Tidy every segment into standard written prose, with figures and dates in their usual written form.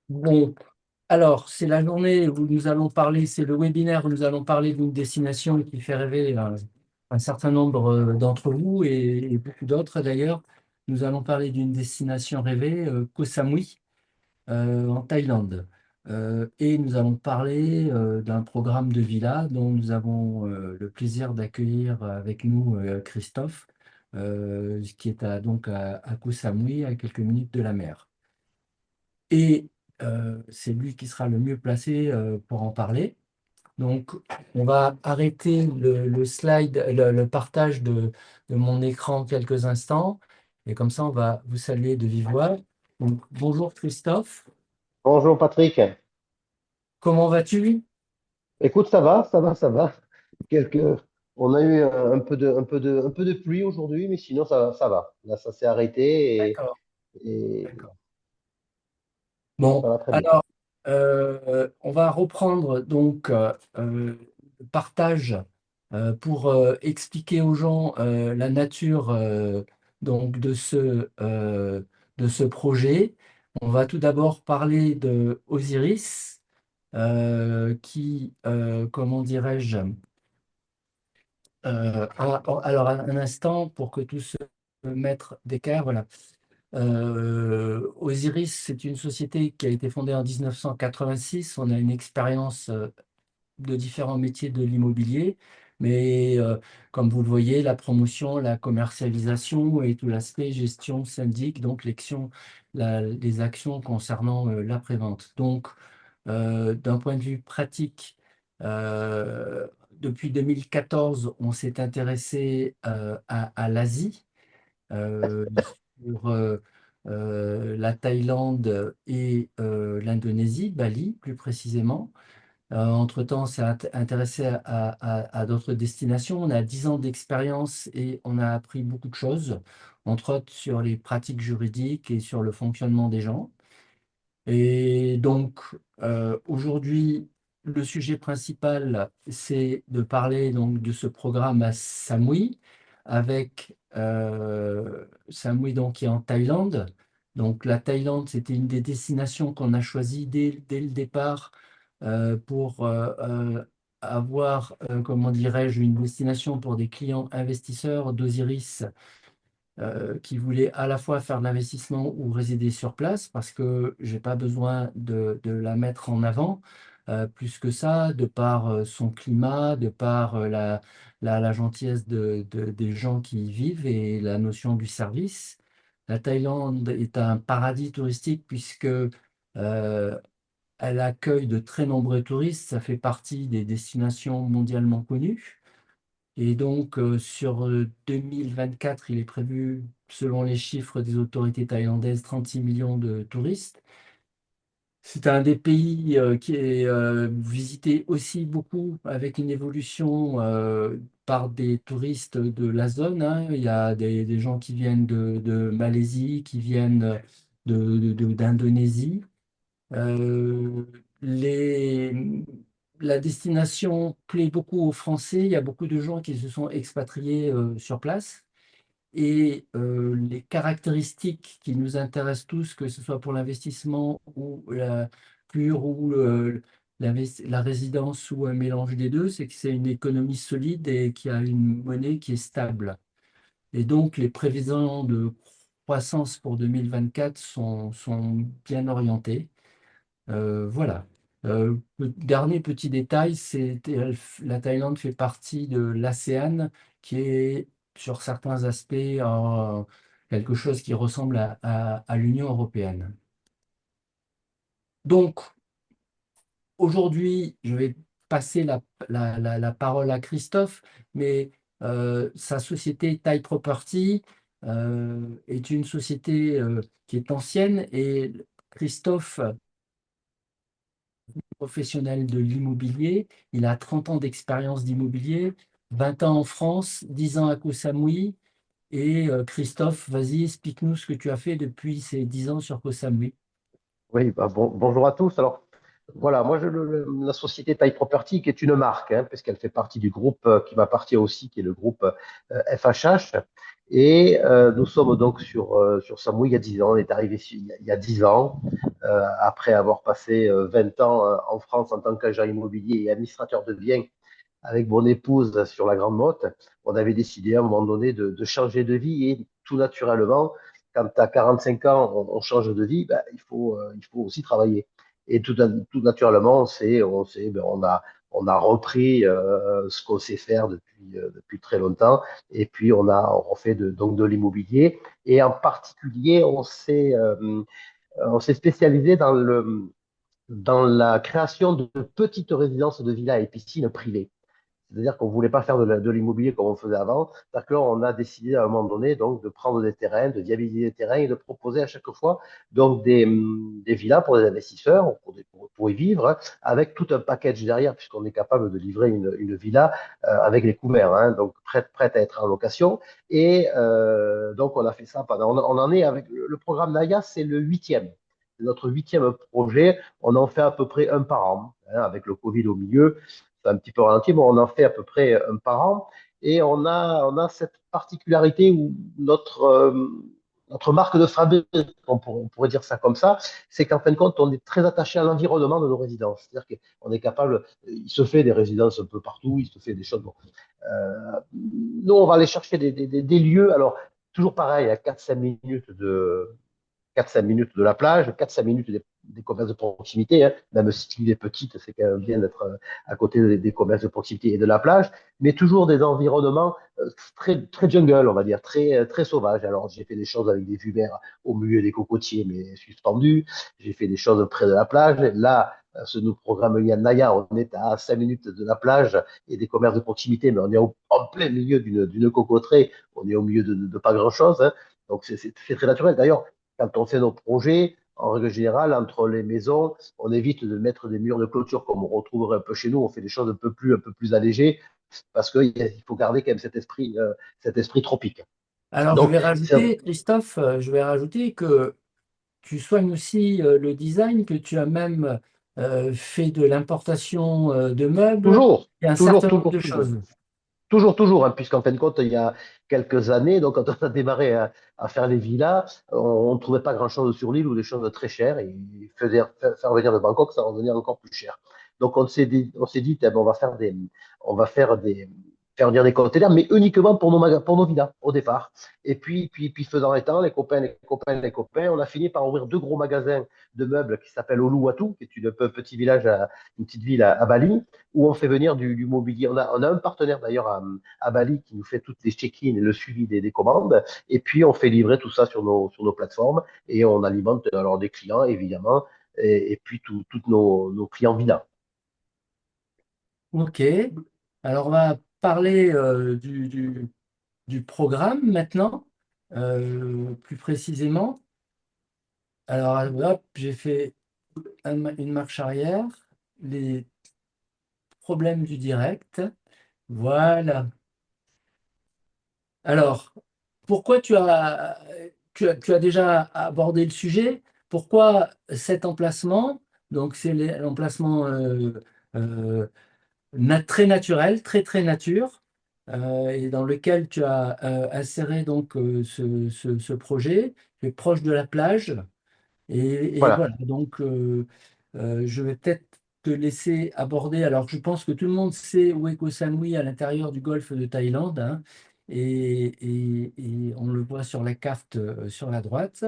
Bon, alors, c'est la journée où nous allons parler, c'est le webinaire où nous allons parler d'une destination qui fait rêver un certain nombre d'entre vous et beaucoup d'autres d'ailleurs. Nous allons parler d'une destination rêvée, Koh Samui, en Thaïlande. Et nous allons parler d'un programme de villa dont nous avons le plaisir d'accueillir avec nous Christophe, qui est à Koh Samui, à quelques minutes de la mer. Et c'est lui qui sera le mieux placé pour en parler. Donc, on va arrêter le slide, le partage de mon écran quelques instants. Et comme ça, on va vous saluer de vive voix. Donc, bonjour Christophe, Bonjour Patrick. comment vas-tu? Écoute, ça va. Quelques... On a eu un peu de pluie aujourd'hui, mais sinon ça va. Là, ça s'est arrêté D'accord, et d'accord. ça Bon, va très bien. alors, on va reprendre donc le partage pour expliquer aux gens la nature de ce projet. On va tout d'abord parler de Osiris, comment dirais-je, alors un instant pour que tout se mette d'équerre, voilà. Osiris, c'est une société qui a été fondée en 1986. On a une expérience de différents métiers de l'immobilier, mais comme vous le voyez, la promotion, la commercialisation et tout l'aspect gestion syndic, donc les actions concernant l'après-vente. Donc, d'un point de vue pratique, depuis 2014, on s'est intéressé à l'Asie sur la Thaïlande et l'Indonésie, Bali plus précisément. Entre-temps, on s'est intéressé à d'autres destinations. On a 10 ans d'expérience et on a appris beaucoup de choses, entre autres sur les pratiques juridiques et sur le fonctionnement des gens. Et donc, aujourd'hui, le sujet principal, c'est de parler donc de ce programme à Samui, avec Samui donc, qui est en Thaïlande. Donc, la Thaïlande, c'était une des destinations qu'on a choisies dès le départ pour avoir, comment dirais-je, une destination pour des clients investisseurs d'Osiris qui voulait à la fois faire de l'investissement ou résider sur place parce que j'ai pas besoin de la mettre en avant plus que ça, de par son climat, de par la gentillesse des gens qui y vivent et la notion du service. La Thaïlande est un paradis touristique puisque elle accueille de très nombreux touristes. Ça fait partie des destinations mondialement connues. Et donc, sur 2024, il est prévu, selon les chiffres des autorités thaïlandaises, 36 millions de touristes. C'est un des pays qui est visité aussi beaucoup avec une évolution par des touristes de la zone, hein. Il y a des gens qui viennent de Malaisie, qui viennent d'Indonésie. Euh, les- la destination plaît beaucoup aux Français. Il y a beaucoup de gens qui se sont expatriés sur place. Et les caractéristiques qui nous intéressent tous, que ce soit pour l'investissement ou la pure ou la résidence ou un mélange des deux, c'est que c'est une économie solide et qui a une monnaie qui est stable. Et donc, les prévisions de croissance pour 2024 sont bien orientées. Voilà. Dernier petit détail, la Thaïlande fait partie de l'ASEAN, qui est sur certains aspects quelque chose qui ressemble à l'Union européenne. Donc, aujourd'hui, je vais passer la parole à Christophe, mais sa société Thai Property est une société qui est ancienne et Christophe professionnel de l'immobilier. Il a 30 ans d'expérience d'immobilier, 20 ans en France, 10 ans à Koh Samui. Et Christophe, vas-y, explique-nous ce que tu as fait depuis ces 10 ans sur Koh Samui. Oui, bonjour à tous. Alors voilà, moi la société Thai Property qui est une marque, hein, puisqu'elle fait partie du groupe qui m'appartient aussi, qui est le groupe FHH. Et nous sommes donc sur Samui il y a 10 ans. On est arrivé ici il y a 10 ans. après avoir passé 20 ans en France en tant qu'agent immobilier et administrateur de biens avec mon épouse sur la Grande Motte, on avait décidé à un moment donné de changer de vie et tout naturellement, quand tu as 45 ans, on change de vie, ben, il faut aussi travailler. Et tout naturellement, ben, on a repris ce qu'on sait faire depuis très longtemps. Et puis, on fait donc de l'immobilier. Et en particulier, on s'est spécialisé dans la création de petites résidences de villas et piscines privées. C'est-à-dire qu'on ne voulait pas faire de l'immobilier comme on faisait avant. C'est-à-dire qu'on a décidé à un moment donné donc, de prendre des terrains, de viabiliser des terrains et de proposer à chaque fois donc, des villas pour des investisseurs, pour y vivre, hein, avec tout un package derrière, puisqu'on est capable de livrer une villa avec les couverts, hein, donc prête à être en location. Et donc, on a fait ça pendant. On en est avec le programme Naya, c'est le huitième. C'est notre huitième projet. On en fait à peu près un par an, hein, avec le Covid au milieu un petit peu ralenti, mais on en fait à peu près un par an. Et on a cette particularité où notre marque de fabrique, on pourrait dire ça comme ça, c'est qu'en fin de compte, on est très attaché à l'environnement de nos résidences. C'est-à-dire qu'on est capable, il se fait des résidences un peu partout, il se fait des choses. Bon. Nous, on va aller chercher des lieux, alors toujours pareil, à 4-5 minutes 4-5 minutes de la plage, 4-5 minutes des commerces de proximité, hein. Même si l'île est petite, c'est quand même bien d'être à côté des commerces de proximité et de la plage, mais toujours des environnements très jungle, on va dire, très sauvages. Alors, j'ai fait des choses avec des vues verts au milieu des cocotiers, mais suspendus. J'ai fait des choses près de la plage. Là, ce nous programme Naya, on est à 5 minutes de la plage et des commerces de proximité, mais on est en plein milieu d'une cocoterie, on est au milieu de pas grand-chose, hein. Donc, c'est très naturel. D'ailleurs, quand on fait nos projets, en règle générale, entre les maisons, on évite de mettre des murs de clôture comme on retrouverait un peu chez nous. On fait des choses un peu plus allégées parce qu'il faut garder quand même cet esprit tropique. Alors, je Donc, vais rajouter, Christophe, je vais rajouter que tu soignes aussi le design, que tu as même fait de l'importation de meubles toujours, et un toujours, certain nombre toujours, de toujours. choses. Toujours, hein, puisqu'en fin de compte, il y a quelques années, donc quand on a démarré à faire les villas, on ne trouvait pas grand-chose sur l'île ou des choses très chères. Et faire venir de Bangkok, ça revenait encore plus cher. Donc on s'est dit, eh ben, on va faire venir des containers, mais uniquement pour nos villas au départ. Et puis faisant les temps, les copains, on a fini par ouvrir deux gros magasins de meubles qui s'appellent Uluwatu, qui est un petit village, une petite ville à Bali où on fait venir du mobilier. On a un partenaire d'ailleurs à Bali qui nous fait toutes les check-in et le suivi des commandes. Et puis, on fait livrer tout ça sur nos plateformes et on alimente alors des clients, évidemment, et puis tous nos clients villas. Ok. Alors, on va parler du programme maintenant, plus précisément. Alors, hop, j'ai fait une marche arrière, les problèmes du direct. Voilà. Alors, pourquoi tu as déjà abordé le sujet? Pourquoi cet emplacement? Donc, c'est l'emplacement euh, très naturel, très nature, et dans lequel tu as inséré donc ce projet. Tu es proche de la plage. Et Voilà. voilà, donc je vais peut-être te laisser aborder. Alors, je pense que tout le monde sait où est Koh Samui à l'intérieur du golfe de Thaïlande, hein, et on le voit sur la carte sur la droite,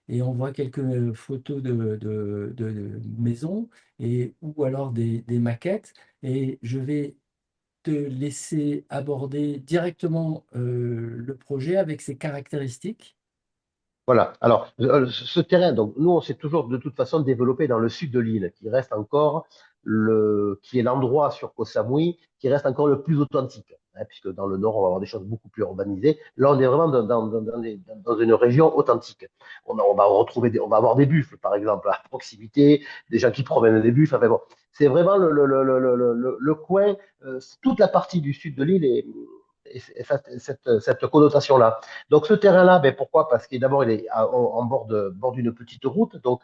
et on voit quelques photos de maisons ou alors des maquettes. Et je vais te laisser aborder directement le projet avec ses caractéristiques. Voilà. Alors, ce terrain, donc, nous, on s'est toujours de toute façon développé dans le sud de l'île, qui reste encore qui est l'endroit sur Koh Samui qui reste encore le plus authentique, hein, puisque dans le nord, on va avoir des choses beaucoup plus urbanisées. Là, on est vraiment dans une région authentique. On va retrouver on va avoir des buffles, par exemple, à proximité, des gens qui promènent des buffles. Enfin bon, c'est vraiment le coin, toute la partie du sud de l'île cette connotation-là. Donc ce terrain-là, ben, pourquoi? Parce que d'abord, il est en bord d'une petite route, donc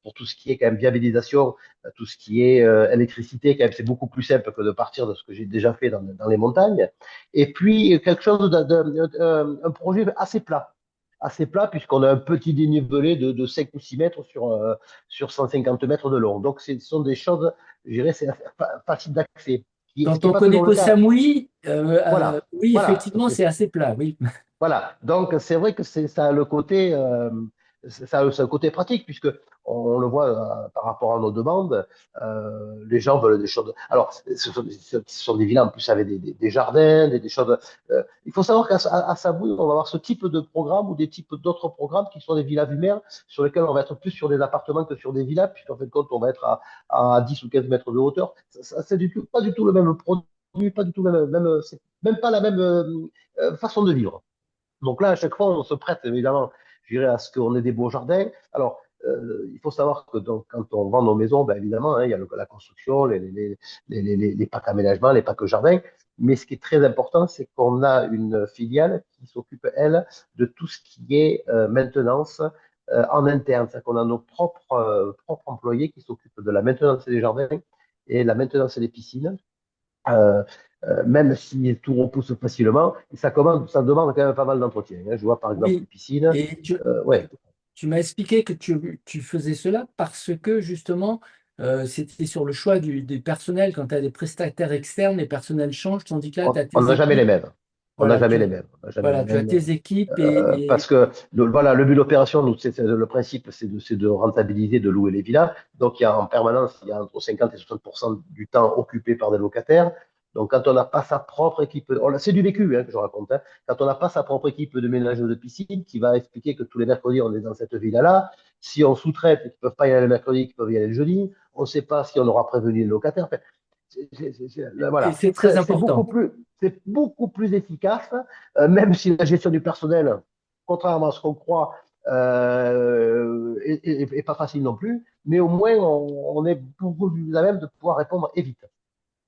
pour tout ce qui est quand même viabilisation, tout ce qui est électricité, quand même, c'est beaucoup plus simple que de partir de ce que j'ai déjà fait dans les montagnes. Et puis quelque chose un projet assez plat. assez plat puisqu'on a un petit dénivelé de 5 ou 6 mètres sur 150 mètres de long. Donc, ce sont des choses, je dirais, c'est facile d'accès. Ce Quand qui n'est on pas connaît toujours le Koh cas. Samui, Voilà, oui, voilà. effectivement, c'est assez plat, oui. Voilà, donc c'est vrai que ça a le côté, ça a le côté pratique puisque on le voit par rapport à nos demandes, les gens veulent des choses. Alors, ce sont des villas en plus avec des jardins, des choses. Il faut savoir à Saint-Bouin, on va avoir ce type de programme ou des types d'autres programmes qui sont des villas vue mer sur lesquels on va être plus sur des appartements que sur des villas puisqu'en fin de compte on va être à 10 ou 15 mètres de hauteur. C'est pas du tout le même produit, pas du tout c'est même pas la même façon de vivre. Donc là, à chaque fois, on se prête évidemment, je dirais, à ce qu'on ait des beaux jardins. Alors, il faut savoir que donc, quand on vend nos maisons, ben, évidemment, hein, il y a la construction, les packs aménagement, les packs jardins. Mais ce qui est très important, c'est qu'on a une filiale qui s'occupe, elle, de tout ce qui est maintenance en interne. C'est-à-dire qu'on a nos propres employés qui s'occupent de la maintenance des jardins et la maintenance des piscines. Euh, Même si tout repousse facilement, ça demande quand même pas mal d'entretien, hein. Je vois par exemple les Oui, piscines. et Ouais, tu m'as expliqué que tu faisais cela parce que justement, c'était sur le choix du personnel. Quand tu as des prestataires externes, les personnels changent, tandis que là, tu as on tes n'a jamais les équipes. mêmes. On n'a Voilà, jamais les mêmes. On n'a jamais les voilà, tu as mêmes. tes équipes Parce que voilà, le but de l'opération, le principe, c'est de rentabiliser, de louer les villas. Donc, il y a en permanence, il y a entre 50 et 60% du temps occupé par des locataires. Donc, quand on n'a pas sa propre équipe, c'est du vécu hein, que je raconte, hein. Quand on n'a pas sa propre équipe de ménage de piscine qui va expliquer que tous les mercredis, on est dans cette villa-là, si on sous-traite et qu'ils ne peuvent pas y aller le mercredi, qu'ils peuvent y aller le jeudi, on ne sait pas si on aura prévenu les locataires. Enfin, et voilà, c'est très important. c'est beaucoup plus efficace, même si la gestion du personnel, contrairement à ce qu'on croit, est pas facile non plus, mais au moins on est beaucoup plus à même de pouvoir répondre et vite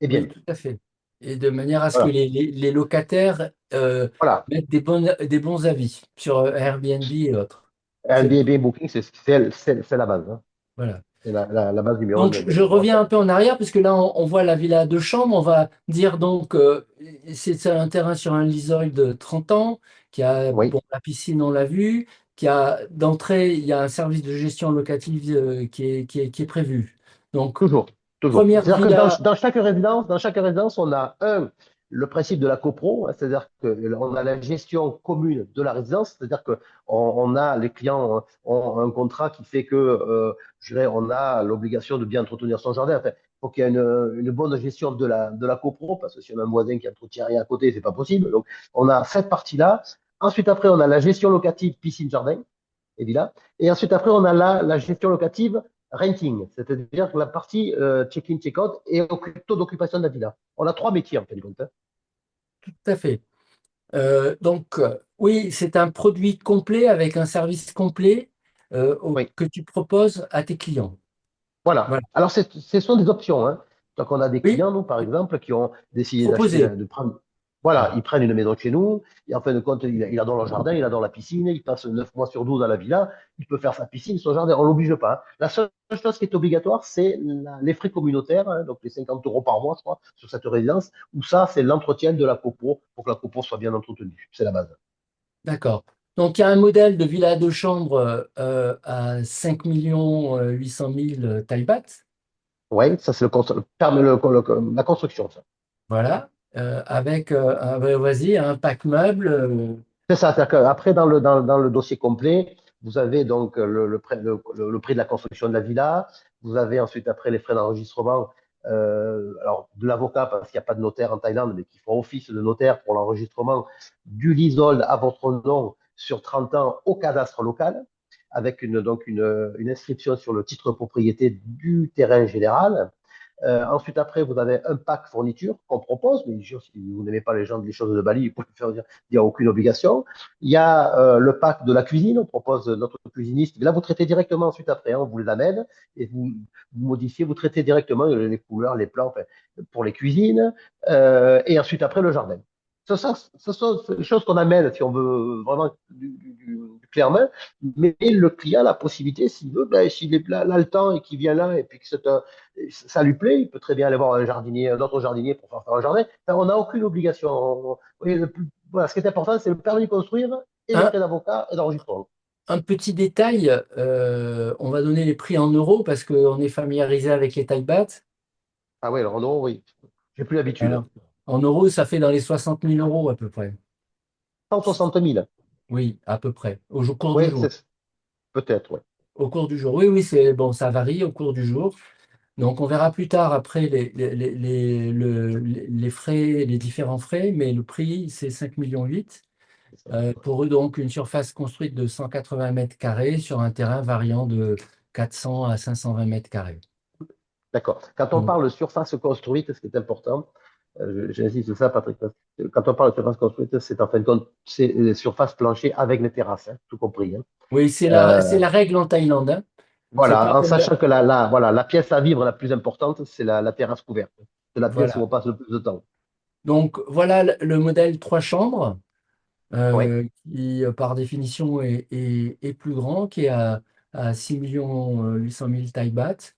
et bien. Oui, tout à fait. Et de manière à ce que Voilà, les locataires voilà. mettent des bons avis sur Airbnb et autres. C'est Airbnb Booking, c'est la base, hein. voilà. C'est la base numéro Donc, je numéro reviens un 7. peu en arrière, puisque là, on voit la villa de chambre. On va dire donc, c'est un terrain sur un liseul de 30 ans, qui a, Oui, bon, la piscine, on l'a vu, qui a, d'entrée, il y a un service de gestion locative qui est prévu. Donc, toujours, toujours. première C'est-à-dire que villa, dans chaque résidence, on a le principe de la copro, hein, c'est-à-dire qu'on a la gestion commune de la résidence, c'est-à-dire que on a les clients ont un contrat qui fait que, je dirais, on a l'obligation de bien entretenir son jardin. Enfin, il faut qu'il y ait une bonne gestion de la copro, parce que si on a un voisin qui entretient rien à côté, c'est pas possible. Donc, on a cette partie-là. Ensuite, après, on a la gestion locative piscine-jardin et villa. Et ensuite, après, on a la gestion locative renting, c'est-à-dire la partie check-in, check-out et taux d'occupation de la villa. On a trois métiers en fait, compte, hein. tout à fait. Donc, oui, c'est un produit complet avec un service complet Oui, que tu proposes à tes clients. voilà. Voilà. Alors, ce sont des options, hein. Donc, on a des Oui, clients, nous, par exemple, qui ont décidé d'acheter, proposer. de prendre. Voilà, Voilà. ils prennent une maison chez nous, et en fin de compte, il adore le jardin, il adore la piscine, il passe 9 mois sur 12 à la villa, il peut faire sa piscine, son jardin, on ne l'oblige pas, hein. La seule chose qui est obligatoire, c'est les frais communautaires, hein, donc les 50 euros par mois, je crois, sur cette résidence, où ça, c'est l'entretien de la copo, pour que la copo soit bien entretenue. C'est la base. D'accord. Donc, il y a un modèle de villa de chambre à 5 800 000 taille basse. Oui, ça, c'est la construction, ça. Voilà. Avec, vas-y, un pack meuble. C'est ça, c'est-à-dire qu'après, dans le dossier complet, vous avez donc le prix de la construction de la villa, vous avez ensuite après les frais d'enregistrement, alors de l'avocat, parce qu'il n'y a pas de notaire en Thaïlande, mais qui font office de notaire pour l'enregistrement du leasehold à votre nom sur 30 ans au cadastre local, avec une inscription sur le titre de propriété du terrain général. Ensuite, après, vous avez un pack fourniture qu'on propose, mais si vous n'aimez pas les choses de Bali, vous pouvez faire dire, il n'y a aucune obligation. Il y a le pack de la cuisine, on propose notre cuisiniste. Là, vous traitez directement ensuite après, hein, on vous les amène et vous modifiez, vous traitez directement les couleurs, les plans, enfin, pour les cuisines. Et ensuite, après, le jardin. Ce sont des choses qu'on amène si on veut vraiment du clair main, mais le client a la possibilité, s'il veut, ben, s'il est là, le temps et qu'il vient là et puis que ça lui plaît, il peut très bien aller voir un jardinier, un autre jardinier pour faire un jardin. Enfin, on n'a aucune obligation. Voilà, ce qui est important, c'est le permis de construire et les Un, frais d'avocat et d'enregistrement. un petit détail, on va donner les prix en euros parce qu'on est familiarisé avec les tailles battes. Ah oui, alors en euros, oui. J'ai plus l'habitude. Alors, en euros, ça fait dans les 60 000 euros à peu près. 160 000. Oui, à peu près, au cours du Oui, jour. peut-être, oui. Au cours du jour. Oui, oui, c'est bon, ça varie au cours du jour. Donc, on verra plus tard après les frais, les différents frais, mais le prix, c'est 5,8 millions. C'est ça. Pour eux, donc, une surface construite de 180 mètres carrés sur un terrain variant de 400 à 520 mètres carrés. D'accord. Quand on Donc, parle de surface construite, ce qui est important, j'insiste sur ça, Patrick, parce que quand on parle de surface construite, c'est en fin de compte, c'est les surfaces planchées avec les terrasses, hein, tout compris, hein. oui, c'est la règle en Thaïlande, hein. C'est pas Voilà, en comme sachant que voilà, la pièce à vivre la plus importante, c'est la terrasse couverte. C'est la pièce où voilà. on passe le plus de temps. Donc, voilà le modèle 3 chambres, Oui, qui, par définition, est plus grand, qui est à 6,8 millions taille batte.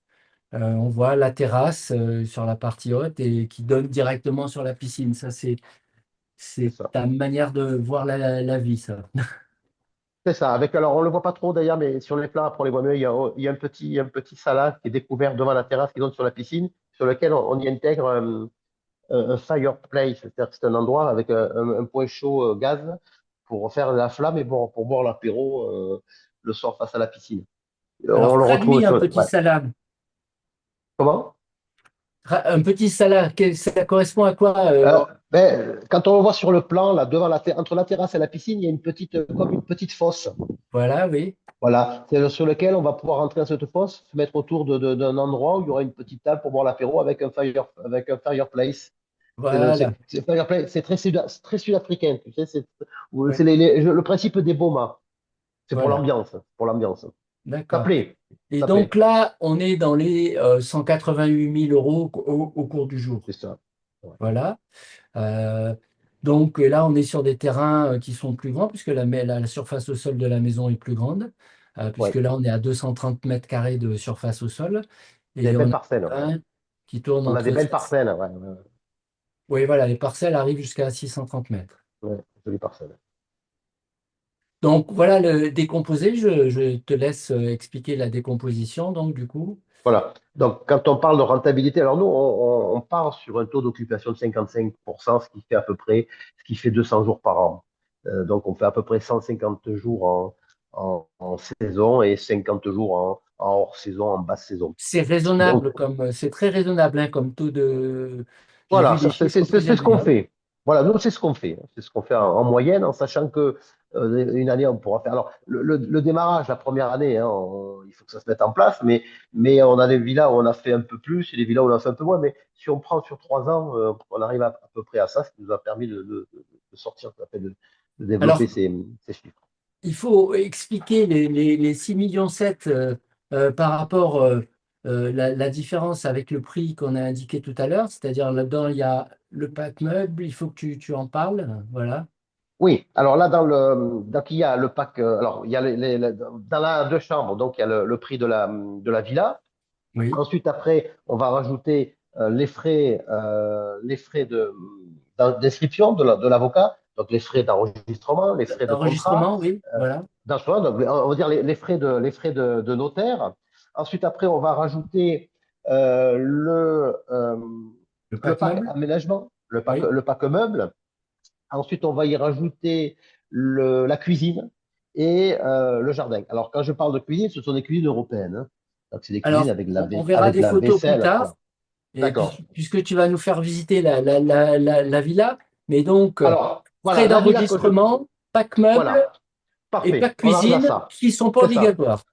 On voit la terrasse sur la partie haute et qui donne directement sur la piscine. Ça, c'est c'est ça. ta manière de voir la vie, ça. C'est ça. Avec, alors, on ne le voit pas trop d'ailleurs, mais sur les plans, pour les voit mieux, il y a un petit salon qui est découvert devant la terrasse qui donne sur la piscine, sur lequel on y intègre un fireplace, c'est-à-dire que c'est un endroit avec un point chaud gaz pour faire la flamme et bon, pour boire l'apéro le soir face à la piscine. Alors, On le retrouve traduis un sur. petit Ouais. salade. Comment? Un petit salade, ça correspond à quoi Quand on le voit sur le plan, là, entre la terrasse et la piscine, il y a une petite, comme une petite fosse. Voilà, oui. Voilà, c'est sur lequel on va pouvoir rentrer dans cette fosse, se mettre autour d'un endroit où il y aura une petite table pour boire l'apéro avec un fireplace. Voilà, C'est très sud-africain, tu sais, oui. c'est le principe des baumas. C'est pour Voilà, l'ambiance, pour l'ambiance. Ça d'accord. plaît, Et ça plaît. donc là, on est dans les 188 000 euros au cours du jour. C'est ça. Ouais. Voilà. Euh, donc là, on est sur des terrains qui sont plus grands, puisque la surface au sol de la maison est plus grande, puisque Ouais. là, on est à 230 mètres carrés de surface au sol, Des et belles on a parcelles. un terrain qui tourne On a des entre belles 7. parcelles. Ouais, ouais, Oui, voilà, les parcelles arrivent jusqu'à 630 mètres. ouais, jolies parcelles. Donc voilà le décomposé. Je te laisse expliquer la décomposition, donc du coup. Voilà. Donc, quand on parle de rentabilité, alors nous, on part sur un taux d'occupation de 55%, ce qui fait à peu près, ce qui fait 200 jours par an. Donc, on fait à peu près 150 jours en saison et 50 jours en hors saison, en basse saison. C'est Donc, raisonnable, c'est très raisonnable hein, comme taux de. J'ai vu voilà, des chiffres plus c'est ce élevés, qu'on hein. fait. Voilà, nous, c'est ce qu'on fait. C'est ce qu'on fait en moyenne, en sachant que une année, on pourra faire. Alors, le démarrage, la première année, hein, il faut que ça se mette en place, mais on a des villas où on a fait un peu plus et des villas où on a fait un peu moins. Mais si on prend sur 3 ans, on arrive à peu près à ça, ce qui nous a permis de sortir, de développer Alors, ces chiffres. il faut expliquer les 6,7 millions par rapport la différence avec le prix qu'on a indiqué tout à l'heure, c'est-à-dire là-dedans, il y a le pack meuble, il faut que tu en parles. Voilà. Oui, alors là, donc il y a le pack, alors il y a dans la deux chambres, donc il y a le prix de la villa. Oui. Ensuite, après, on va rajouter les frais d'inscription de l'avocat, donc les frais d'enregistrement, les frais de contrat, D'enregistrement, oui. Voilà. d'enregistrement, donc on va dire les frais de notaire. Ensuite, après, on va rajouter euh, le, euh, Le le pack pack meuble, aménagement, oui. le pack meuble. Ensuite, on va y rajouter la cuisine et le jardin. Alors, quand je parle de cuisine, ce sont des cuisines européennes, hein. Donc, c'est des cuisines Alors, on verra avec des la photos plus vaisselle. tard. Voilà. Et D'accord. puisque tu vas nous faire visiter la villa, mais donc Alors, frais voilà, la villa que je. d'enregistrement, pack meuble Voilà, et parfait. pack On arrive à cuisine ça. qui ne sont pas C'est ça. obligatoires.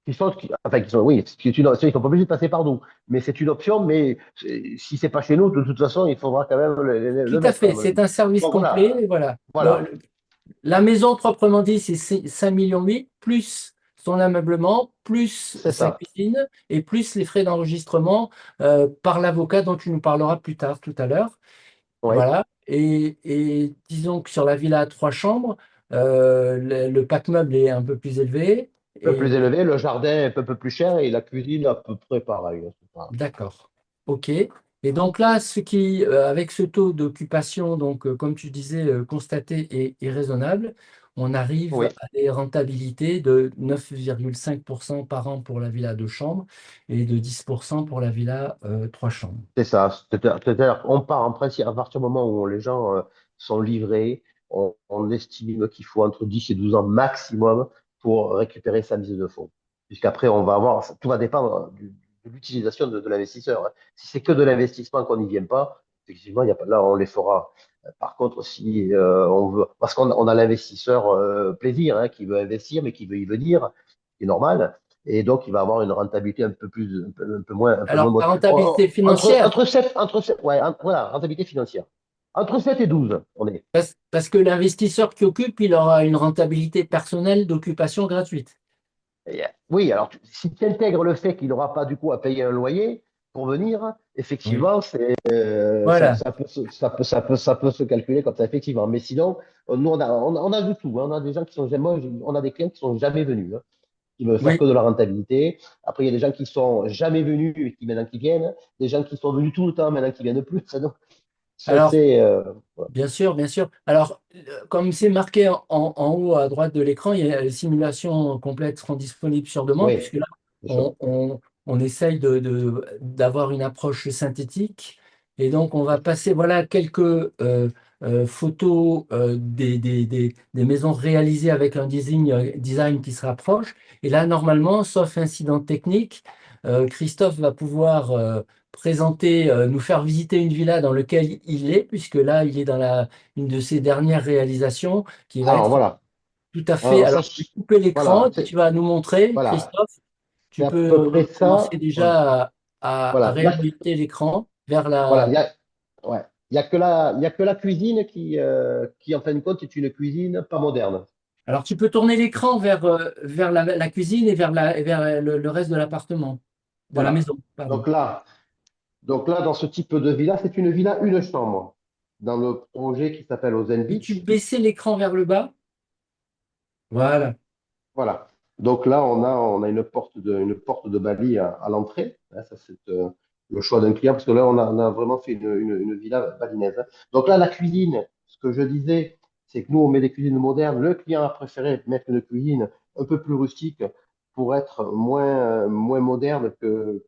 Enfin, oui, ils sont pas obligés de passer par nous. Mais c'est une option, mais si c'est pas chez nous, de toute façon, il faudra quand même Tout le à mettre, à fait, mon c'est avis. un service Donc, complet. voilà. Et voilà. Voilà. La maison proprement dit, c'est 5,8 millions, plus son ameublement, plus C'est sa ça. cuisine et plus les frais d'enregistrement par l'avocat dont tu nous parleras plus tard, tout à l'heure. Oui. Voilà. Et disons que sur la villa à 3 chambres, le pack meuble est un peu plus élevé. Un peu plus Et élevé, le jardin est un peu plus cher et la cuisine à peu près pareil, hein, c'est pas. d'accord. OK. Et donc là, avec ce taux d'occupation, donc comme tu disais, constaté et raisonnable, on arrive Oui. à des rentabilités de 9,5% par an pour la villa deux chambres et de 10% pour la villa trois chambres. C'est ça. C'est-à-dire qu'on part en principe, à partir du moment où les gens sont livrés, on estime qu'il faut entre 10 et 12 ans maximum pour récupérer sa mise de fonds. Puisqu'après, on va avoir, tout va dépendre de l'utilisation de l'investisseur, hein. Si c'est que de l'investissement qu'on n'y vient pas, effectivement, il y a pas, là, on les fera. Par contre, si on veut, parce qu'on a l'investisseur plaisir, hein, qui veut investir, mais qui veut y venir, c'est normal. Et donc, il va avoir une rentabilité un peu moins Alors, la bonne. rentabilité financière, Ouais, voilà, rentabilité financière. Entre 7 et 12, on est. parce que l'investisseur qui occupe, il aura une rentabilité personnelle d'occupation gratuite. Oui, alors si tu intègres le fait qu'il n'aura pas du coup à payer un loyer pour venir, Oui. effectivement, Voilà. ça peut se calculer comme ça, effectivement. Mais sinon, nous, on a du tout, hein. On a des gens qui sont jamais, on a des clients qui sont jamais venus, hein, qui veulent faire Oui. que de la rentabilité. Après, il y a des gens qui sont jamais venus et qui maintenant qui viennent, des gens qui sont venus tout le temps maintenant qui viennent plus. Donc, c'est Alors, assez, voilà. bien sûr, bien sûr. Alors, comme c'est marqué en haut à droite de l'écran, il y a les simulations complètes seront disponibles sur demande, Oui, puisque là, bien sûr. on essaye d'avoir une approche synthétique. Et donc, on va passer, voilà, quelques photos des maisons réalisées avec un design qui se rapproche. Et là, normalement, sauf incident technique, Christophe va pouvoir présenter, nous faire visiter une villa dans laquelle il est, puisque là, il est dans une de ses dernières réalisations, qui va Alors être voilà. tout à fait. Alors Alors, ça, je vais couper l'écran, voilà, et tu vas nous montrer, voilà, Christophe. c'est Tu à peux peu près commencer ça. Voilà, déjà à voilà. réorienter l'écran vers Voilà, la. ouais. Il y a que la cuisine qui, en fin de compte, est une cuisine pas moderne. Alors, tu peux tourner l'écran vers la cuisine et vers le reste de l'appartement, de la Voilà. maison, pardon. Donc là, donc là, dans ce type de villa, c'est une villa, une chambre. Dans le projet qui s'appelle Ozen Peux-tu Beach. baisser l'écran vers le bas? Voilà. Voilà. Donc là, on a une porte de Bali à l'entrée, hein. Ça, c'est le choix d'un client, parce que là, on a vraiment fait une villa balinaise, hein. Donc là, la cuisine, ce que je disais, c'est que nous, on met des cuisines modernes. Le client a préféré mettre une cuisine un peu plus rustique pour être moins moderne que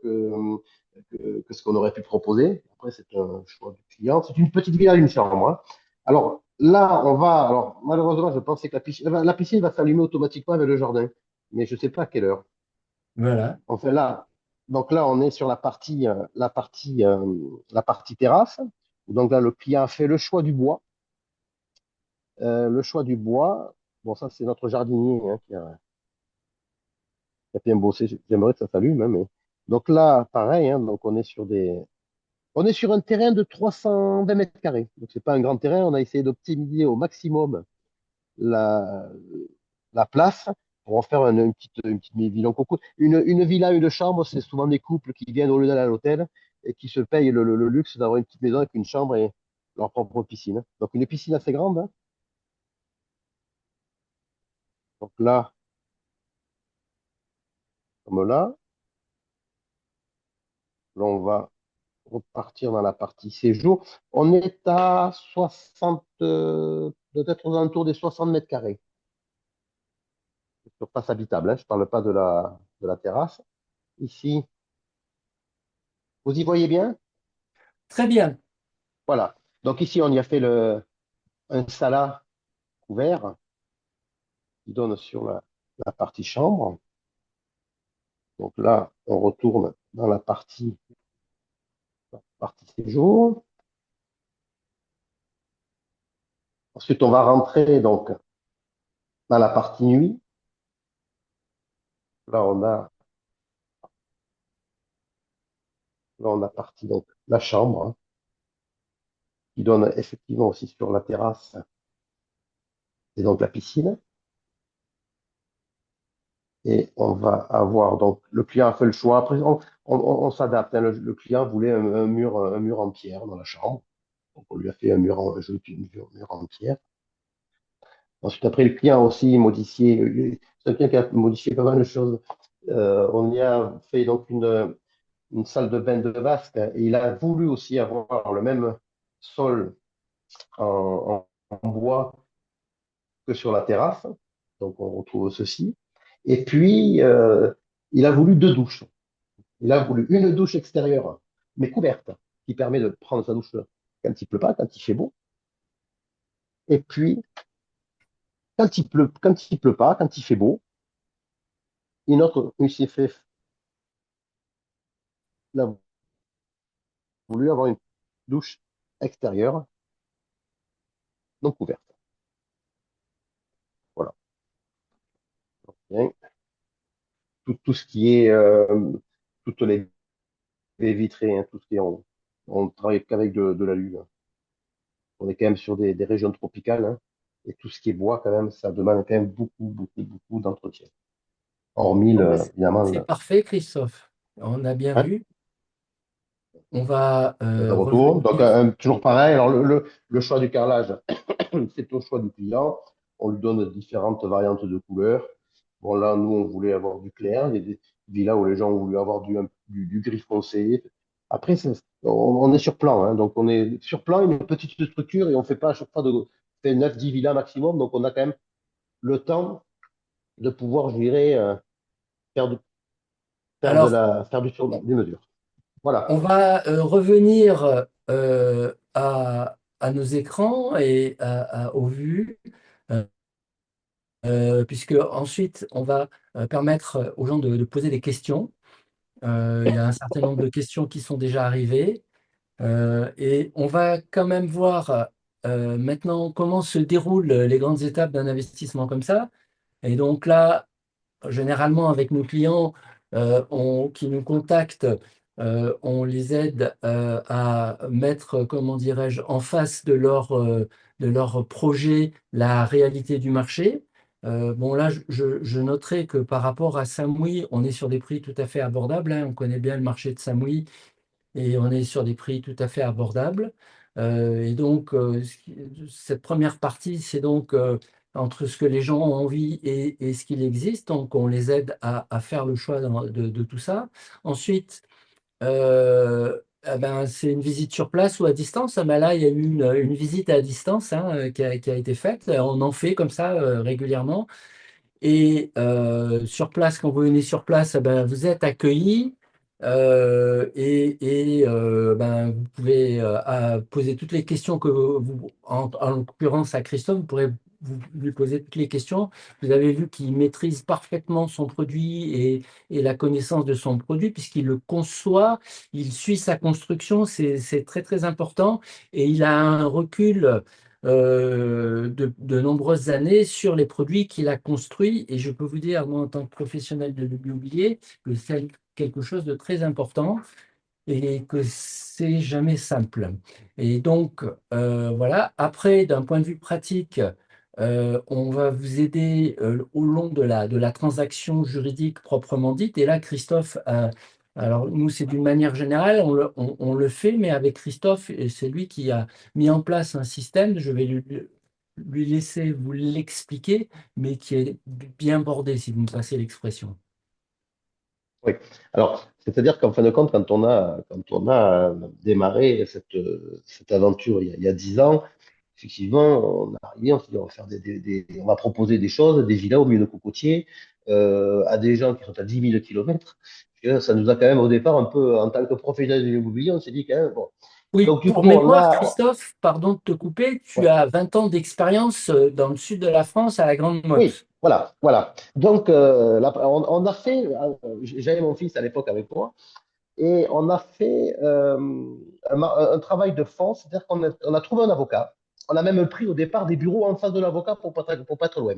ce qu'on aurait pu proposer. Après, c'est un choix du client. C'est une petite villa, une chambre, hein. Alors là, alors malheureusement, je pensais que la piscine va s'allumer automatiquement avec le jardin, mais je ne sais pas à quelle heure. Voilà. Enfin là, donc là, on est sur la partie terrasse. Donc là, le client a fait le choix du bois. Le choix du bois, bon, ça, c'est notre jardinier, hein, qui a bien bossé. J'aimerais que ça s'allume, hein, mais... Donc là, pareil, hein, donc on est sur un terrain de 320 mètres carrés. Donc c'est pas un grand terrain. On a essayé d'optimiser au maximum la, la place pour en faire une petite villa en coco. Une villa, une chambre, c'est souvent des couples qui viennent au lieu d'aller à l'hôtel et qui se payent le luxe d'avoir une petite maison avec une chambre et leur propre piscine. Donc une piscine assez grande, hein. Donc là, comme là, on va repartir dans la partie séjour. On est à 60, peut-être aux alentours des 60 mètres carrés. Surface habitable, hein. Je ne parle pas de la terrasse. Ici, vous y voyez bien? Très bien. Voilà. Donc ici, on y a fait un salat couvert qui donne sur la partie chambre. Donc là, on retourne dans la partie séjour. Ensuite, on va rentrer donc dans la partie nuit. Là, on a parti donc la chambre, hein, qui donne effectivement aussi sur la terrasse et donc la piscine. Et on va avoir donc le client a fait le choix. Après, on s'adapte, hein. Le client voulait un mur en pierre dans la chambre. Donc on lui a fait un joli mur en pierre. Ensuite, après, le client a aussi modifié, c'est quelqu'un qui a modifié pas mal de choses. On y a fait donc une salle de bain de vasque, hein, et il a voulu aussi avoir le même sol en bois que sur la terrasse. Donc on retrouve ceci. Et puis, il a voulu deux douches. Il a voulu une douche extérieure, mais couverte, qui permet de prendre sa douche quand il pleut pas, quand il fait beau. Et puis, quand il pleut pas, quand il fait beau, il s'est fait, il a voulu avoir une douche extérieure non couverte. Voilà. Bien. Tout ce qui est toutes les baies vitrées, hein, tout ce qui est on travaille qu'avec de l'alu, hein. On est quand même sur des régions tropicales, hein, et tout ce qui est bois, quand même, ça demande quand même beaucoup d'entretien. Hormis, Bon, bah, évidemment, c'est parfait, Christophe. On a bien hein, vu. On va de retour. Donc, revenir. toujours pareil. Alors, le choix du carrelage, c'est au choix du client. On lui donne différentes variantes de couleurs. Bon, là, nous, on voulait avoir du clair. Il y a des villas où les gens ont voulu avoir du gris foncé. Après, on est sur plan, hein. Donc, on est sur plan, une petite structure et on fait pas à chaque fois fait 9-10 villas maximum. Donc, on a quand même le temps de pouvoir, je dirais, faire, de, Alors, faire du mesure. on Voilà. va revenir à nos écrans et aux vues, euh, puisque ensuite, on va permettre aux gens de poser des questions. Il y a un certain nombre de questions qui sont déjà arrivées. Et on va quand même voir maintenant comment se déroulent les grandes étapes d'un investissement comme ça. Et donc là, généralement, avec nos clients qui nous contactent, on les aide à mettre, comment dirais-je, en face de leur projet la réalité du marché. Bon, là, je noterai que par rapport à Samui, on est sur des prix tout à fait abordables, hein. On connaît bien le marché de Samui et on est sur des prix tout à fait abordables. Et donc, cette première partie, c'est donc entre ce que les gens ont envie et ce qu'il existe. Donc, on les aide à faire le choix de tout ça. Ensuite, eh ben, c'est une visite sur place ou à distance. Ah ben là, il y a eu une visite à distance, hein, qui a été faite. On en fait comme ça régulièrement. Et sur place, quand vous venez sur place, eh ben, vous êtes accueillis ben, vous pouvez poser toutes les questions en l'occurrence à Christophe, vous pourrez lui poser toutes les questions. Vous avez vu qu'il maîtrise parfaitement son produit et la connaissance de son produit puisqu'il le conçoit, il suit sa construction, c'est très très important et il a un recul de nombreuses années sur les produits qu'il a construits. Et je peux vous dire, moi, en tant que professionnel de l'immobilier, que c'est quelque chose de très important et que c'est jamais simple. Et donc, voilà. Après, d'un point de vue pratique, on va vous aider au long de la transaction juridique proprement dite. Et là, Christophe, alors nous, c'est d'une manière générale, on le fait, mais avec Christophe, et c'est lui qui a mis en place un système, je vais lui laisser vous l'expliquer, mais qui est bien bordé, si vous me passez l'expression. Oui. Alors, c'est-à-dire qu'en fin de compte, quand on a démarré cette aventure il y a 10 ans, effectivement, on est arrivé, on s'est dit, on va faire on va proposer des choses, des villas au milieu de cocotiers, à des gens qui sont à 10 000 kilomètres. Ça nous a quand même, au départ, un peu, en tant que professionnel de l'immobilier, on s'est dit quand même, bon. Oui, Donc, du pour coup, mémoire, Christophe, pardon de te couper, tu ouais. as 20 ans d'expérience dans le sud de la France à la Grande Oui, Motte. voilà. Donc, on a fait, j'avais mon fils à l'époque avec moi, et on a fait un travail de fond, c'est-à-dire on a trouvé un avocat. On a même pris au départ des bureaux en face de l'avocat pour pas être loin.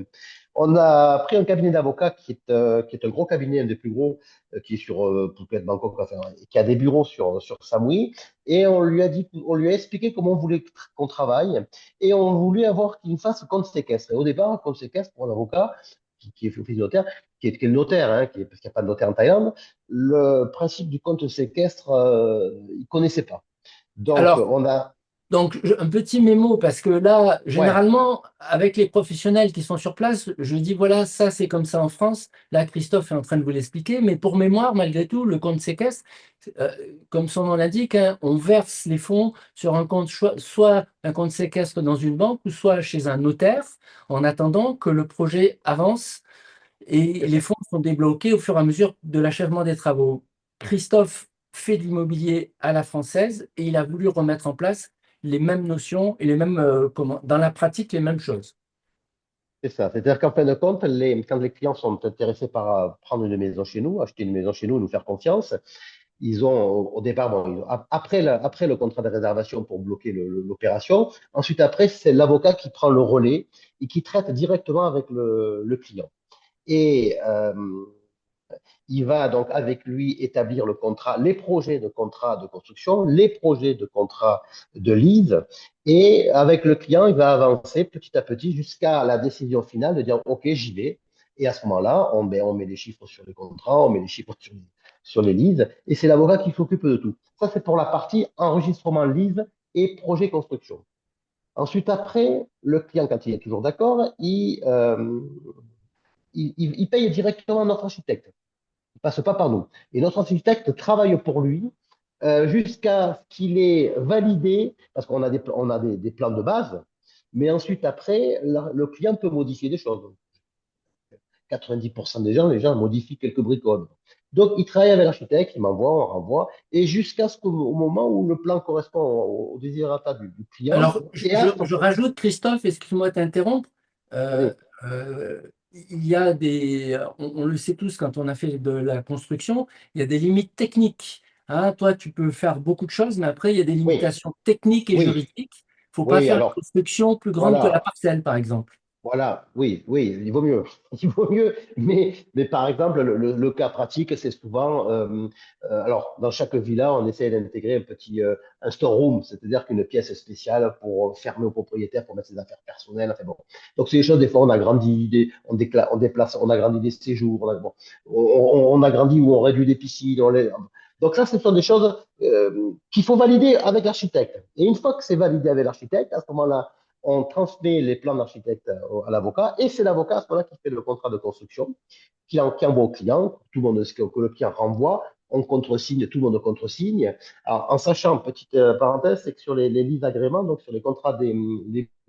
On a pris un cabinet d'avocats qui est un gros cabinet, un des plus gros, qui est sur Phuket, Bangkok, enfin, qui a des bureaux sur Samui. Et on lui a expliqué comment on voulait qu'on travaille. Et on voulait avoir qu'il fasse compte séquestre. Et au départ, compte séquestre pour un avocat qui est office de notaire, qui est le notaire, hein, parce qu'il n'y a pas de notaire en Thaïlande, le principe du compte séquestre, il ne connaissait pas. Donc, Alors, on a. Donc, un petit mémo, parce que là, Ouais, généralement, avec les professionnels qui sont sur place, je dis, voilà, ça, c'est comme ça en France. Là, Christophe est en train de vous l'expliquer. Mais pour mémoire, malgré tout, le compte séquestre, euh, comme son nom l'indique, hein, on verse les fonds sur un compte, soit un compte séquestre dans une banque, ou soit chez un notaire, en attendant que le projet avance et c'est les ça. fonds sont débloqués au fur et à mesure de l'achèvement des travaux. Christophe fait de l'immobilier à la française et il a voulu remettre en place les mêmes notions et les mêmes, dans la pratique, les mêmes choses. C'est ça. C'est-à-dire qu'en fin de compte, quand les clients sont intéressés par prendre une maison chez nous, acheter une maison chez nous, nous faire confiance, ils ont au départ, bon, après le contrat de réservation pour bloquer l'opération, ensuite après, c'est l'avocat qui prend le relais et qui traite directement avec le client. Et il va donc avec lui établir le contrat, les projets de contrat de construction, les projets de contrat de lease. Et avec le client, il va avancer petit à petit jusqu'à la décision finale de dire OK, j'y vais. Et à ce moment-là, on met les chiffres sur les contrats, on met les chiffres sur les leases. Et c'est l'avocat qui s'occupe de tout. Ça, c'est pour la partie enregistrement lease et projet construction. Ensuite, après, le client, quand il est toujours d'accord, il paye directement notre architecte. Il passe pas par nous. Et notre architecte travaille pour lui jusqu'à ce qu'il ait validé, parce qu'on a des plans de base, mais ensuite, après, le client peut modifier des choses. 90% des gens, les gens modifient quelques bricoles. Donc, il travaille avec l'architecte, il m'envoie, on renvoie, et jusqu'à ce qu'au au moment où le plan correspond au désirata du client, Alors, et à ce je rajoute, Christophe, excuse-moi de t'interrompre, euh, oui, il y a des, on le sait tous quand on a fait de la construction, il y a des limites techniques. Hein, toi, tu peux faire beaucoup de choses, mais après, il y a des oui, limitations techniques et oui, juridiques. Il ne faut pas oui, faire une alors, construction plus grande que la voilà. parcelle, par exemple. Voilà, oui, oui, il vaut mieux. Il vaut mieux. Mais par exemple, le cas pratique, c'est souvent, alors, dans chaque villa, on essaie d'intégrer un storeroom, c'est-à-dire qu'une pièce spéciale pour fermer au propriétaire, pour mettre ses affaires personnelles. Enfin, bon. Donc, c'est des choses, des fois, on agrandit, on déplace, on agrandit des séjours, bon, on agrandit ou on réduit des piscines. Donc, ça, ce sont des choses qu'il faut valider avec l'architecte. Et une fois que c'est validé avec l'architecte, à ce moment-là, on transmet les plans d'architecte à l'avocat et c'est l'avocat à ce moment-là qui fait le contrat de construction, qui envoie au client, tout le monde, que le client renvoie, on contresigne, tout le monde contresigne. Alors, en sachant, petite parenthèse, c'est que sur les livres d'agrément, donc sur les contrats des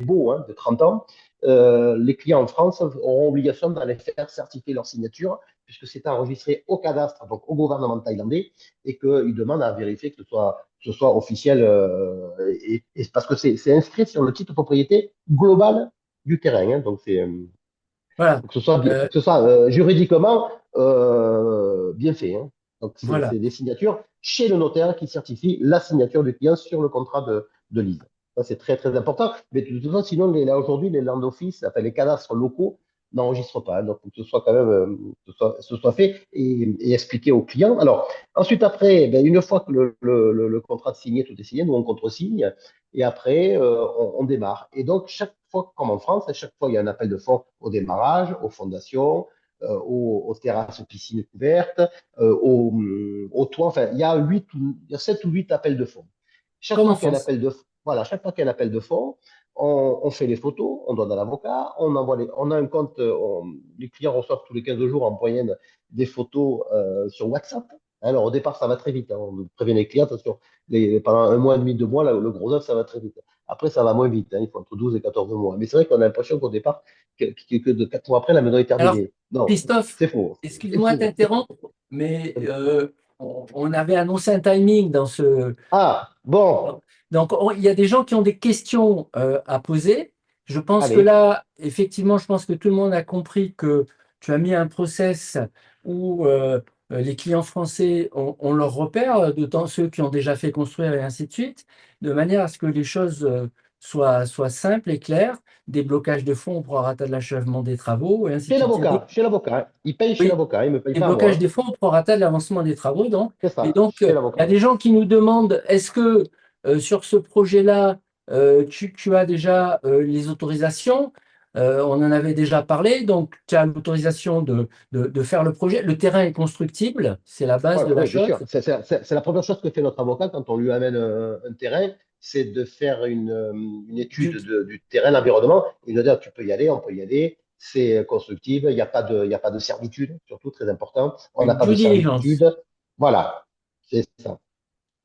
baux de 30 ans, les clients en France auront obligation d'aller faire certifier leur signature, puisque c'est enregistré au cadastre, donc au gouvernement thaïlandais, et qu'ils demandent à vérifier que ce soit officiel, et parce que c'est inscrit sur le titre de propriété global du terrain. Hein, donc, Voilà. que ce soit, faut Euh, que ce soit juridiquement bien fait. Hein. Donc, c'est voilà. des signatures chez le notaire qui certifie la signature du client sur le contrat de lease. Ça, c'est très, très important. Mais de toute façon, sinon, là, aujourd'hui, les land office, enfin, les cadastres locaux n'enregistrent pas. Hein. Donc, il faut que ce soit quand même ce soit fait et expliqué au client. Alors, ensuite, après, ben, une fois que le contrat est signé, tout est signé, nous, on contresigne. Et après, on démarre. Et donc, chaque fois, comme en France, à chaque fois, il y a un appel de fonds au démarrage, aux fondations, aux terrasses, aux piscines couvertes, au toit. Enfin, il y a 7 ou 8 appels de fonds. Chaque Comme en fois qu'il y a un France. appel de, voilà, chaque fois qu'il y a un appel de fonds, on fait les photos, on donne à l'avocat, on a un compte, les clients reçoivent tous les 15 jours en moyenne des photos sur WhatsApp. Alors, au départ, ça va très vite. Hein. On prévient les clients, attention, pendant un mois et demi, 2 mois, là, le gros œuvre, ça va très vite. Après, ça va moins vite. Hein. Il faut entre 12 et 14 mois. Mais c'est vrai qu'on a l'impression qu'au départ, que de 4 mois après, la maison est Alors, terminée. Non, Christophe, c'est faux. C'est excuse-moi de faux. t'interrompre, mais on avait annoncé un timing dans ce. Ah, bon, Donc, il y a des gens qui ont des questions à poser. Je pense que allez. là, effectivement, je pense que tout le monde a compris que tu as mis un process où les clients français ont leur repère, d'autant ceux qui ont déjà fait construire et ainsi de suite, de manière à ce que les choses soient simples et claires, des blocages de fonds au prorata de l'achèvement des travaux et ainsi de Chez suite. Il y a l'avocat, chez l'avocat. Hein. Il paye chez oui, l'avocat, il ne me paye des pas à blocages moi. des Hein. fonds au prorata de l'avancement des travaux, donc. C'est Et ça, donc, chez il y a l'avocat. des gens qui nous demandent, est-ce que sur ce projet-là, tu as déjà les autorisations? On en avait déjà parlé, donc tu as l'autorisation de faire le projet. Le terrain est constructible, c'est la base de Voilà, la oui, bien chose. sûr. C'est la première chose que fait notre avocat quand on lui amène un terrain. c'est de faire une étude Du, du terrain, l'environnement. Il nous dit, tu peux y aller, on peut y aller. C'est constructible, il y a pas de servitude, surtout très important. On n'a une pas de due diligence. servitude. Voilà, c'est ça.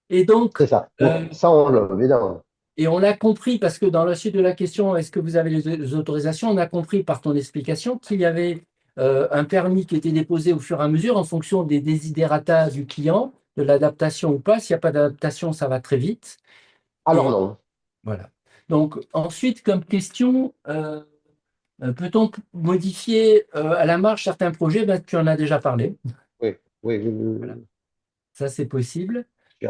Et donc, C'est ça. euh, Bon, ça, on le met dans. et on a compris, parce que dans la suite de la question, est-ce que vous avez les autorisations, on a compris par ton explication qu'il y avait un permis qui était déposé au fur et à mesure en fonction des desiderata du client, de l'adaptation ou pas. S'il n'y a pas d'adaptation, ça va très vite. Alors Et non. voilà. Donc, ensuite, comme question, peut-on modifier à la marge certains projets? Ben, tu en as déjà parlé. Oui, oui, oui, Voilà. oui. Ça, c'est possible.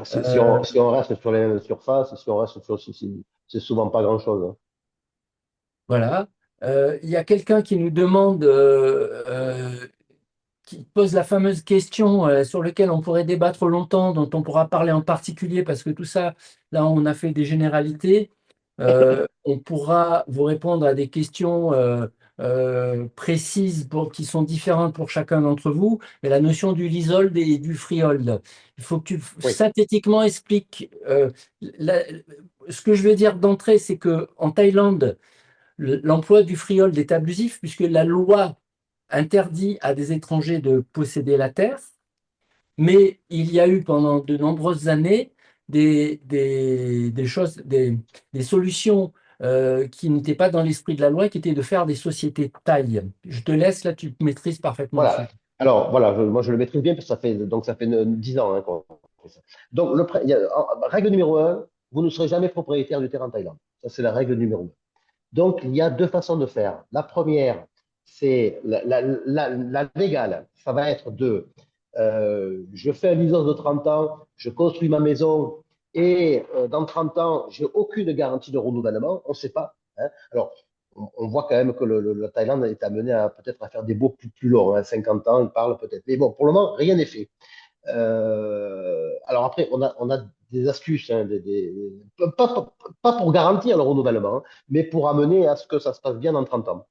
Si Euh, si on reste sur les mêmes surfaces, si on reste sur, c'est souvent pas grand-chose, hein. voilà. Il y a quelqu'un qui nous demande qui pose la fameuse question sur laquelle on pourrait débattre longtemps, dont on pourra parler en particulier, parce que tout ça, là, on a fait des généralités. On pourra vous répondre à des questions précises qui sont différentes pour chacun d'entre vous, mais la notion du leasehold et du freehold. Il faut que tu Oui, synthétiquement expliques. Ce que je veux dire d'entrée, c'est que en Thaïlande, l'emploi du freehold est abusif puisque la loi interdit à des étrangers de posséder la terre, mais il y a eu pendant de nombreuses années des choses, des solutions qui n'étaient pas dans l'esprit de la loi, qui étaient de faire des sociétés taille. Je te laisse, là, tu maîtrises parfaitement le voilà. sujet. Alors, voilà, moi je le maîtrise bien parce que ça fait 10 ans, hein, qu'on fait ça. Donc, règle numéro un, vous ne serez jamais propriétaire du terrain en Thaïlande. Ça, c'est la règle numéro un. Donc, il y a deux façons de faire. La première, c'est la légale. Ça va être je fais un licence de 30 ans, je construis ma maison et dans 30 ans, j'ai aucune garantie de renouvellement. On ne sait pas, hein. Alors, on voit quand même que la Thaïlande est amenée à peut-être à faire des baux plus longs, hein. 50 ans, il parle peut-être. Mais bon, pour le moment, rien n'est fait. Alors après, on a des astuces, hein, pas pour garantir le renouvellement, hein, mais pour amener à ce que ça se passe bien dans 30 ans.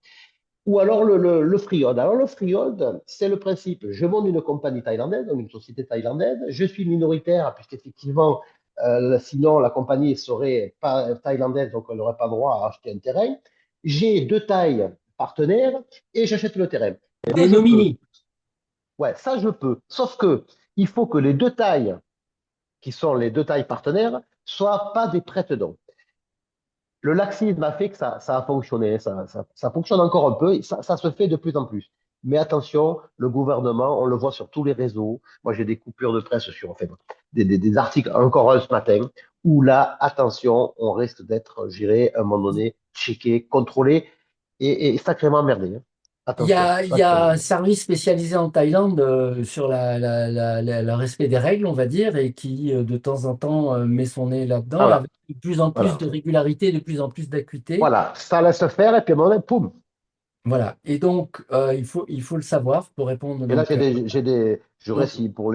Ou alors le freehold. Alors le freehold, c'est le principe. Je monte une compagnie thaïlandaise, donc une société thaïlandaise. Je suis minoritaire, puisqu'effectivement, sinon la compagnie serait pas thaïlandaise, donc elle n'aurait pas droit à acheter un terrain. J'ai deux Thaïs partenaires et j'achète le terrain. Ça, Des je peux. nominés. Ouais, ça, je peux. Sauf que il faut que les deux Thaïs qui sont les deux tailles partenaires, soient pas des prête-dons. Le laxisme a fait que ça a fonctionné, ça fonctionne encore un peu, et ça se fait de plus en plus. Mais attention, le gouvernement, on le voit sur tous les réseaux. Moi, j'ai des coupures de presse sur, en fait, des articles, encore un ce matin, où là, attention, on risque d'être, j'irai, à un moment donné, checké, contrôlé et sacrément emmerdé, hein. Attention, Il y a sacrément un emmerdé. service spécialisé en Thaïlande sur le respect des règles, on va dire, et qui de temps en temps met son nez là-dedans Voilà, avec de plus en plus voilà. de régularité, de plus en plus d'acuité. Voilà, ça laisse faire et puis à un moment donné, poum. Voilà. Et donc, il faut le savoir pour répondre. Et là, Donc, je donc, récite pour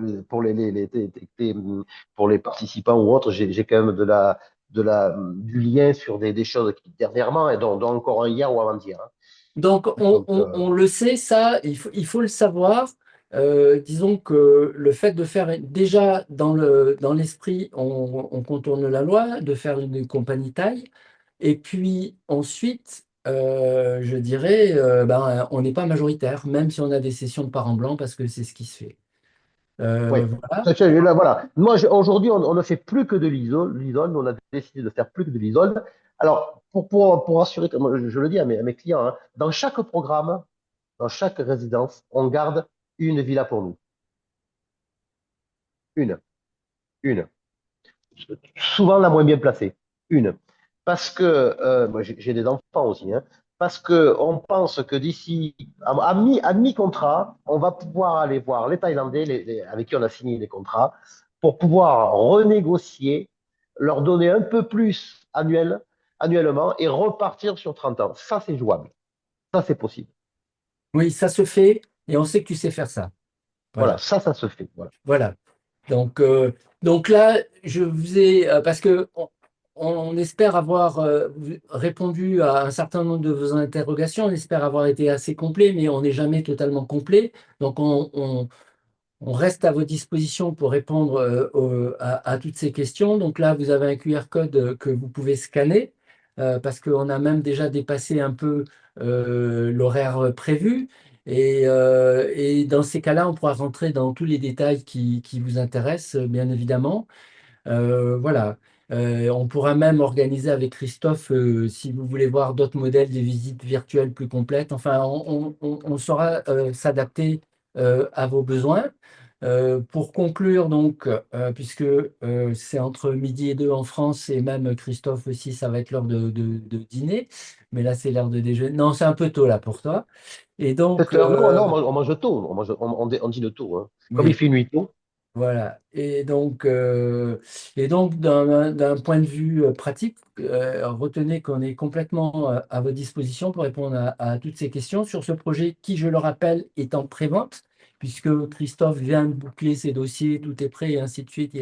les participants ou autres, j'ai quand même du lien sur des choses qui dernièrement, et dont encore un hier ou avant-hier, hein. Donc, Donc, on le sait, ça, il faut le savoir. Disons que le fait de faire, déjà dans l'esprit, on contourne la loi, de faire une compagnie taille. Et puis ensuite, je dirais, ben, on n'est pas majoritaire, même si on a des sessions de parents blancs, parce que c'est ce qui se fait. oui. Voilà. Là, voilà. Moi, aujourd'hui, on ne fait plus que de l'isole. Nous, on a décidé de faire plus que de l'isole. Alors, pour assurer, que, moi, je le dis à mes clients, hein, dans chaque programme, dans chaque résidence, on garde une villa pour nous. Une. Une. Souvent la moins bien placée. Une. Parce que, moi j'ai des enfants aussi, hein, parce que on pense que d'ici, à mi-contrat, on va pouvoir aller voir les Thaïlandais avec qui on a signé des contrats pour pouvoir renégocier, leur donner un peu plus annuellement et repartir sur 30 ans. Ça, c'est jouable. Ça, c'est possible. Oui, ça se fait, et on sait que tu sais faire ça. Voilà, Voilà. ça se fait. Voilà. Voilà. Donc, donc là, je vous ai, parce que on espère avoir répondu à un certain nombre de vos interrogations, on espère avoir été assez complet, mais on n'est jamais totalement complet. Donc, On reste à votre disposition pour répondre à toutes ces questions. Donc là, vous avez un QR code que vous pouvez scanner parce qu'on a même déjà dépassé un peu l'horaire prévu. Et dans ces cas-là, on pourra rentrer dans tous les détails qui vous intéressent, bien évidemment. Voilà. On pourra même organiser avec Christophe, si vous voulez voir d'autres modèles, des visites virtuelles plus complètes. Enfin, on saura s'adapter à vos besoins. Pour conclure, donc, puisque c'est entre midi et deux en France, et même Christophe aussi, ça va être l'heure de dîner, mais là, c'est l'heure de déjeuner. Non, c'est un peu tôt là pour toi. Et donc, Non, non, on mange tôt, on dîne tôt, hein. Comme il oui. fait nuit tôt. Voilà. Et donc d'un point de vue pratique, retenez qu'on est complètement à votre disposition pour répondre à toutes ces questions sur ce projet qui, je le rappelle, est en pré-vente, puisque Christophe vient de boucler ses dossiers, tout est prêt et ainsi de suite.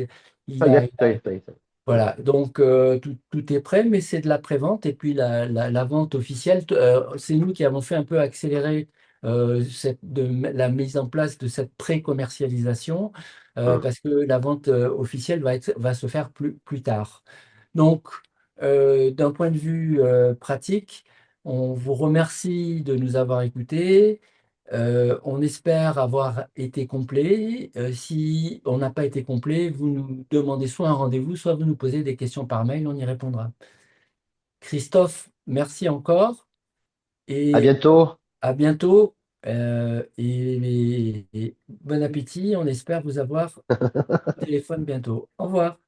Il Ça y a, est, ça y est, ça y est, ça y est. Hum, voilà, donc tout est prêt, mais c'est de la prévente. Et puis la vente officielle, c'est nous qui avons fait un peu accélérer la mise en place de cette pré-commercialisation hum. parce que la vente officielle va se faire plus tard. Donc, d'un point de vue pratique, on vous remercie de nous avoir écoutés. On espère avoir été complet. Si on n'a pas été complet, vous nous demandez soit un rendez-vous, soit vous nous posez des questions par mail, on y répondra. Christophe, merci encore À et bientôt. à bientôt. Et bon appétit. On espère vous avoir au téléphone bientôt. Au revoir.